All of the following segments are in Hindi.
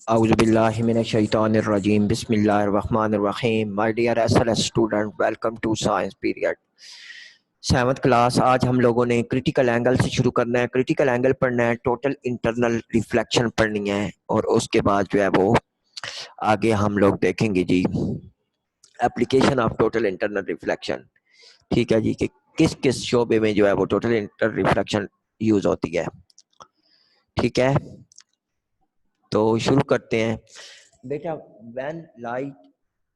Auzubillahiminash-shaytanir-rajim. Bismillahir-rahmanir-rahim. My dear SLS student, welcome to science period. 7th class. आज हम लोगों ने क्रिटिकल एंगल से शुरू करना है। क्रिटिकल एंगल पढ़ना है, टोटल इंटरनल रिफ्लेक्शन पढ़नी है और उसके बाद जो है वो आगे हम लोग देखेंगे जी application of total internal reflection. ठीक है जी, कि किस किस शोबे में जो है वो टोटल इंटरनल रिफ्लेक्शन यूज होती है। ठीक है, तो शुरू करते हैं बेटा। When light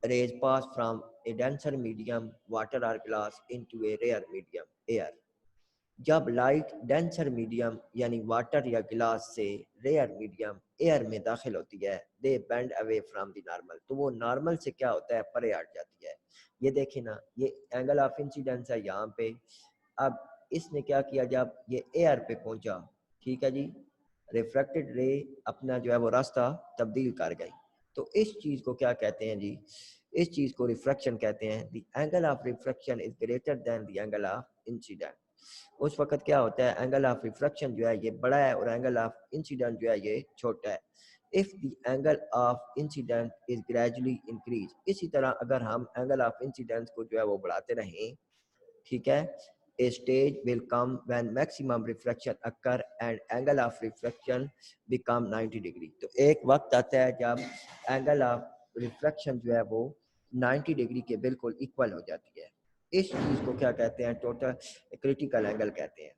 rays pass from a denser medium water or glass into a rare medium air, जब लाइट डेंसर मीडियम यानी वाटर या गिलास से रेयर मीडियम एयर में दाखिल होती है, they bend away from the normal, तो वो नॉर्मल से क्या होता है, परे हट जाती है। ये देखिए ना, ये एंगल ऑफ इंसिडेंस है यहाँ पे। अब इसने क्या किया, जब ये एयर पे पहुंचा, ठीक है जी, रिफ्रैक्टेड रे अपना जो है वो रास्ता तब्दील कर गई। तो इस चीज़ को क्या कहते हैं जी, इस चीज़ को रिफ्रैक्शन कहते हैं। The angle of refraction is greater than the angle of incident. उस वक्त क्या होता है, एंगल ऑफ रिफ्रैक्शन जो है ये बड़ा है और एंगल ऑफ इंसिडेंट जो है ये छोटा है। If the angle of incident is gradually increase, इसी तरह अगर हम एंगल ऑफ इंसिडेंस को जो है वो बढ़ाते रहें, ठीक है, a stage will come when maximum reflection occur and angle of reflection become 90 degree. तो एक वक्त आता है जब एंगल ऑफ रिफ्लेक्शन जो है वो 90 डिग्री के बिल्कुल इक्वल हो जाती है। इस चीज को क्या कहते हैं, टोटल क्रिटिकल एंगल कहते हैं।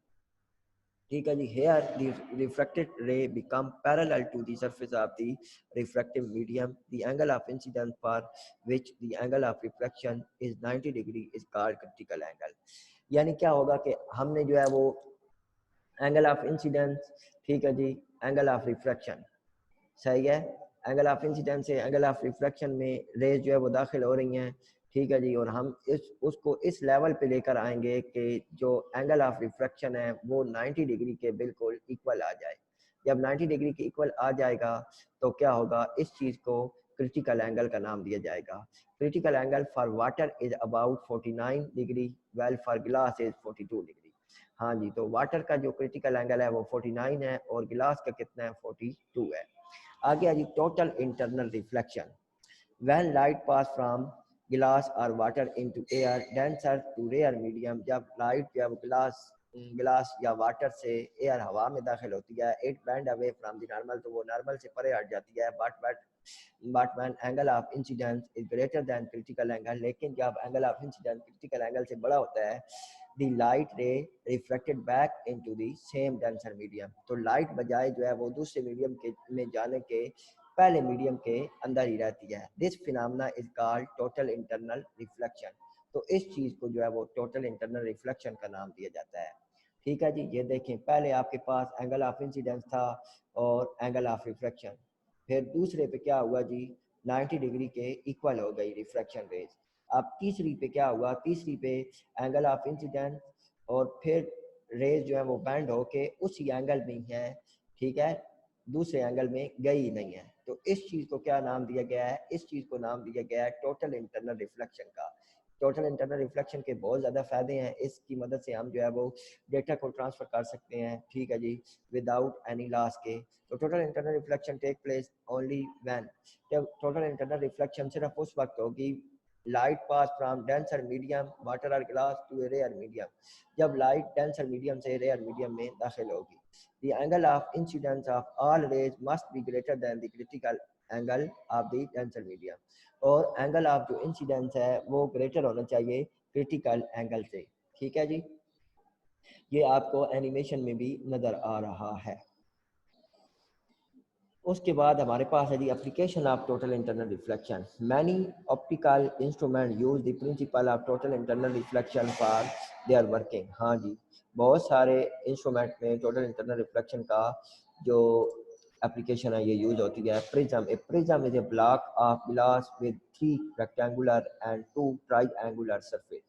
ठीक है जी, here the refracted ray become parallel to the surface of the refractive medium, the angle of incidence for which the angle of reflection is 90 degree is called critical angle. यानी क्या होगा कि हमने जो है वो एंगल ऑफ इंसिडेंस, ठीक है जी, एंगल ऑफ रिफ्रैक्शन, सही है, एंगल ऑफ इंसिडेंस से एंगल ऑफ रिफ्रैक्शन में रेज जो है वो दाखिल हो रही हैं, ठीक है जी, और हम उसको इस लेवल पे लेकर आएंगे कि जो एंगल ऑफ रिफ्रैक्शन है वो 90 डिग्री के बिल्कुल इक्वल आ जाए। जब 90 डिग्री के इक्वल आ जाएगा तो क्या होगा, इस चीज़ को क्रिटिकल एंगल का नाम दिया जाएगा। Critical angle for water is about 49 degree, well for glass is 42 degree. हाँ जी, तो वाटर का जो क्रिटिकल एंगल है वो 49 है और गिलास का कितना है, 42 है। आगे आ जी total internal reflection. When light pass from glass or water into air denser to rare medium, जब लाइट जब गिलास या वाटर से एयर हवा में दाखिल होती है, it band away from the normal, तो वो नॉर्मल से परे हट जाती है। But when angle of incidence is greater than critical angle, लेकिन जब angle of incidence critical angle से बड़ा होता है, द लाइट रे reflected back into the same denser medium, तो लाइट बजाय जो है वो दूसरे मीडियम के में जाने के पहले मीडियम के अंदर ही रहती है। This phenomena is called total internal reflection. तो इस चीज़ को जो है वो टोटल इंटरनल रिफ्लेक्शन का नाम दिया जाता है। ठीक है जी, ये देखें, पहले आपके पास एंगल ऑफ इंसिडेंस था और एंगल ऑफ रिफ्लेक्शन, फिर दूसरे पे क्या हुआ जी, 90 डिग्री के इक्वल हो गई रिफ्लेक्शन रेज। अब तीसरी पे क्या हुआ, तीसरी पे एंगल ऑफ इंसिडेंस और फिर रेज जो है वो बैंड होके उसी एंगल में ही है, ठीक है, दूसरे एंगल में गई नहीं है। तो इस चीज़ को क्या नाम दिया गया है, इस चीज़ को नाम दिया गया है टोटल इंटरनल रिफ्लेक्शन का। टोटल इंटरनल रिफ्लेक्शन के बहुत ज़्यादा फ़ायदे हैं, इसकी मदद से हम जो है वो डेटा को ट्रांसफ़र कर सकते हैं, ठीक है जी, विदाउट एनी लॉस के। तो total internal reflection take place only when, जब टोटल इंटरनल रिफ्लेक्शन सिर्फ उस वक्त होगी light pass from denser medium water or glass to a rare medium, जब लाइट डेंसर मीडियम से रेयर मीडियम में दाखिल होगी। The angle of incidence of all rays must be greater than the critical angle of the denser medium, और एंगल ऑफ जो इंसिडेंस है वो ग्रेटर होना चाहिए क्रिटिकल एंगल से। ठीक है जी, ये आपको एनिमेशन में भी नजर आ रहा है। उसके बाद हमारे पास है the application of total internal reflection. Many optical instrument use the principle of total internal reflection for their working. हाँ जी, बहुत सारे इंस्ट्रूमेंट में टोटल इंटरनल रिफ्लेक्शन का जो एप्लीकेशन है ये यूज होती है। Prism, A prism is a block of glass with 3 rectangular and 2 triangular surface.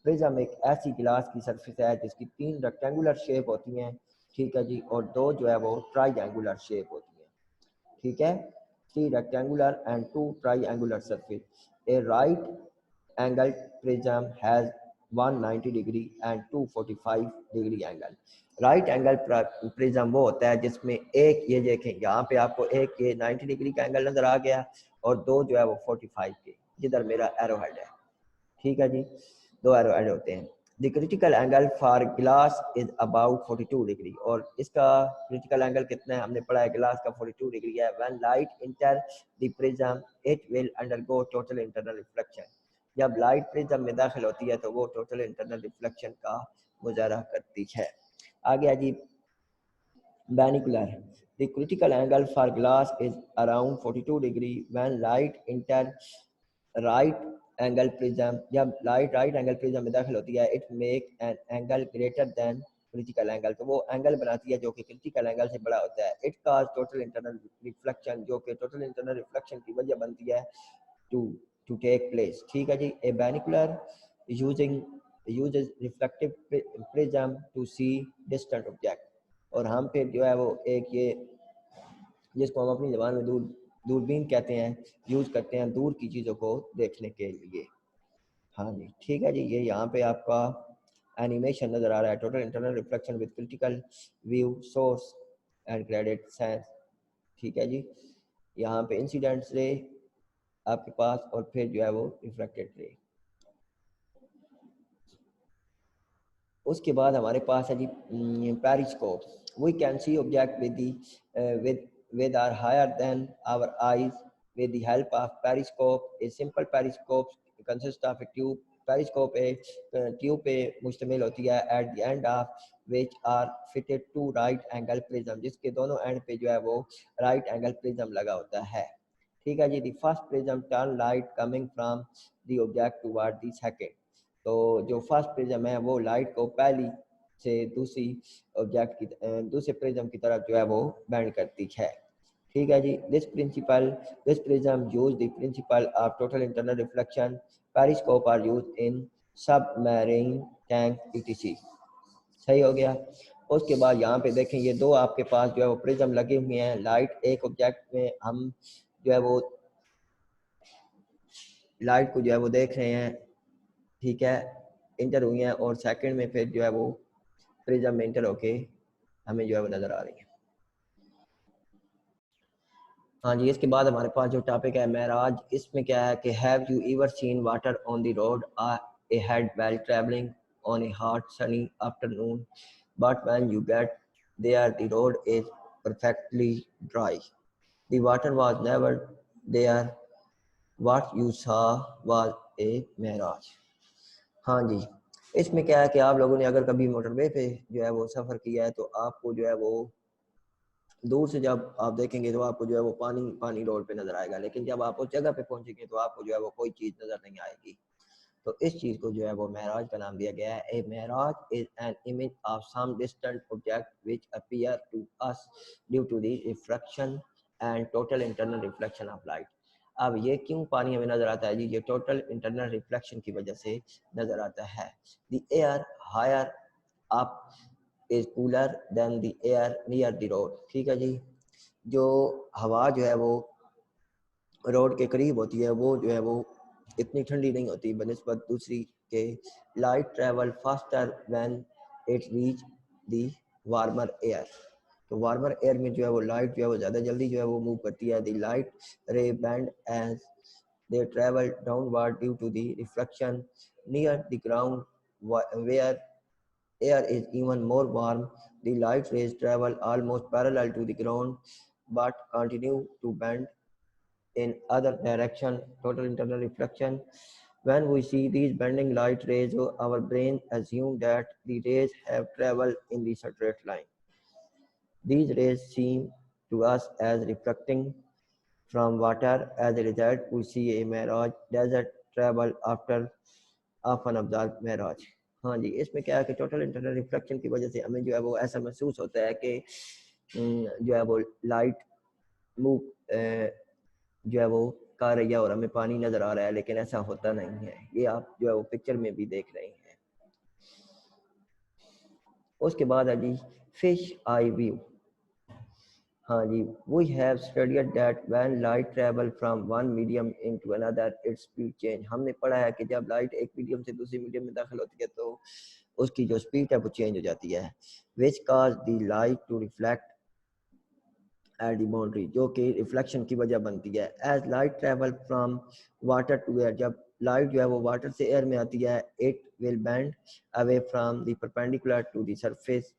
Prism एक ऐसी गिलास की सरफेस है जिसकी 3 रेक्टेंगुलर शेप होती हैं, ठीक है जी, और 2 जो है वो ट्राइएंगुलर शेप होती है। ठीक है, 3 rectangular and 2 triangular surface. A right angle prism has 190 degree and 245 degree angle. Right angle prism वो होता है जिसमें एक, ये देखें यहाँ पे आपको एक ये 90 डिग्री का एंगल नजर आ गया और दो जो है वो 45 के, जिधर मेरा एरो हेड है, ठीक है जी, दो एरो हेड होते हैं। The critical angle for glass is about 42 degree, और इसका क्रिटिकल एंगल कितना है हमने पढ़ा है, ग्लास का 42 डिग्री है। When light enter the prism it will undergo total internal reflection, जब लाइट प्रिज्म में दाखिल होती है तो वो टोटल इंटरनल रिफ्लेक्शन का मुजाहरा करती है। आ गया जी binocular. The critical angle for glass is around 42 degree when light enter right angle prism. जब लाइट राइट एंगल प्रिज्म में दाखिल होती है it make an angle greater than critical angle, तो वो एंगल बनाती है जो कि क्रिटिकल एंगल से बड़ा होता है। It cause total internal reflection, जो कि टोटल इंटरनल रिफ्लेक्शन की वजह बनती है टू टू टेक प्लेस, ठीक है जी। A binocular using uses reflective prism to see distant object, और हम फिर जो है वो एक ये जिसको हम अपनी ज़बान में दूरबीन कहते हैं, यूज़ करते हैं दूर की चीज़ों को देखने के लिए। हाँ जी, ठीक है जी, ये यहाँ पे आपका एनिमेशन नज़र आ रहा है, total internal reflection with critical view source and credit sense, ठीक है जी। यहाँ पे इंसिडेंट्स रे आपके पास और फिर जो है वो रिफ्लेक्टेड रे। उसके बाद हमारे पास है जी periscope. We can see object with are higher than our eyes with the help of periscope. A simple periscope consists of a tube. Periscope एक ट्यूब पे मुश्तमिल होती है at the end of which are fitted two right angle prism, जिसके दोनों एंड पे जो है वो राइट एंगल प्रिज्म लगा होता है, ठीक है जी। The first prism turn light coming from the object toward the second, तो जो फर्स्ट प्रिज्म है वो लाइट को पहली से दूसरी ऑब्जेक्ट की दूसरे प्रिज्म की तरफ जो है वो बेंड करती है, ठीक है जी। This prism use the principle of total internal reflection. Periscope are use in submarine tank ETC, सही हो गया। उसके बाद यहाँ पे देखें ये दो आपके पास जो है वो प्रिज्म लगे हुए हैं, लाइट एक ऑब्जेक्ट में हम जो है वो लाइट को जो है वो देख रहे हैं, ठीक है, इंटर हुई हैं, और सेकंड में फिर जो है वो प्रिज्म में इंटर होके हमें जो है वो नजर आ रही है। हाँ जी, इसके बाद हमारे पास जो टॉपिक है मेराज, इसमें क्या है कि have you ever seen water on the road ahead while travelling on a hot sunny afternoon, but when you get there the road is perfectly dry, the water was never there, what you saw was a mirage. हाँ जी, इसमें क्या है कि आप लोगों ने अगर कभी मोटरवे पे जो है वो सफ़र किया है तो आपको जो है वो दूर से जब आप देखेंगे तो आपको जो है वो पानी पानी रोड पे नजर आएगा, लेकिन जब आप उस जगह पे पहुंचेंगे तो आपको जो है वो कोई चीज़ नजर नहीं आएगी। तो इस चीज़ को जो है वो महराज का नाम दिया गया है। A mirage is an image of some distant object which appear to us due to the refraction and total internal reflection of light. अब ये क्यों पानी हमें नजर आता है जी, ये टोटल इंटरनल रिफ्लेक्शन की वजह से नजर आता है। The air higher up is cooler than the air near the road, ठीक है जी। जो हवा जो है वो रोड के करीब होती है वो जो है वो इतनी ठंडी नहीं होती बनिस्बत दूसरी के। Light travel faster when it reach the warmer air, तो वार्मर एयर में जो है वो लाइट जो है वो ज़्यादा जल्दी जो है वो मूव करती है। The light ray bend as they travel downward due to the reflection near the ground where air is even more warm. The light rays travel almost parallel to the ground but continue to bend in other direction, total internal reflection. When we see these bending light rays, our brain assume that the rays have traveled in the straight line. These rays seem to us as reflecting from water. As a result, we see a mirage desert travel after often observed mirage. हाँ जी, इसमें क्या है कि टोटल इंटरनल रिफ्लेक्शन की वजह से हमें जो है वो ऐसा महसूस होता है कि जो है वो लाइट मूव जो है वो कर रही है और हमें पानी नजर आ रहा है, लेकिन ऐसा होता नहीं है। ये आप जो है वो पिक्चर में भी देख रहे हैं। उसके बाद है जी फिश आई व्यू। हाँ जी, we have studied that when light travel from one medium into another its speed change. हमने पढ़ा है कि जब लाइट एक मीडियम से दूसरे मीडियम में दाखिल होती है तो उसकी जो स्पीड है वो चेंज हो जाती है। Which cause the light to reflect at the boundary, जो कि रिफ्लेक्शन की वजह बनती है। As light travel from water to air, जब लाइट जो है वो वाटर से एयर में आती है, it will bend away from the perpendicular to the surface,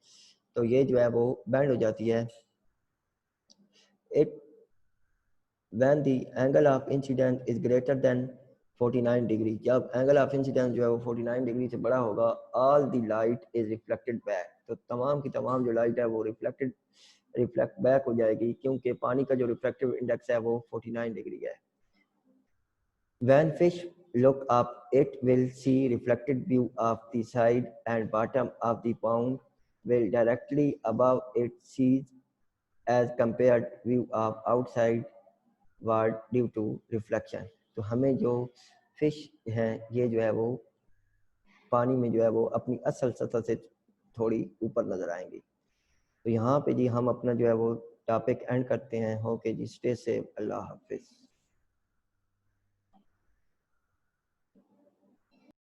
तो ये जो है वो बेंड हो जाती है। It when the angle of incidence is greater than 49 degree, जब एंगल ऑफ इंसिडेंस जो है वो 49 डिग्री से बड़ा होगा, all the light is reflected back, तो तमाम की तमाम जो लाइट है वो रिफ्लेक्ट बैक हो जाएगी, क्योंकि पानी का जो रिफ्लेक्टिव इंडेक्स है वो 49 डिग्री है। When fish look up, it will see reflected view of the side and bottom of the pond will directly above it sees as compared view of outside world due to reflection. तो हमें जो फिश हैं ये जो है वो पानी में जो है वो अपनी असल सतह से थोड़ी ऊपर नजर आएंगी। तो यहाँ पे जी हम अपना जो है वो टॉपिक एंड करते हैं। ओके जी, स्टे सेफ, अल्लाह हाफिज।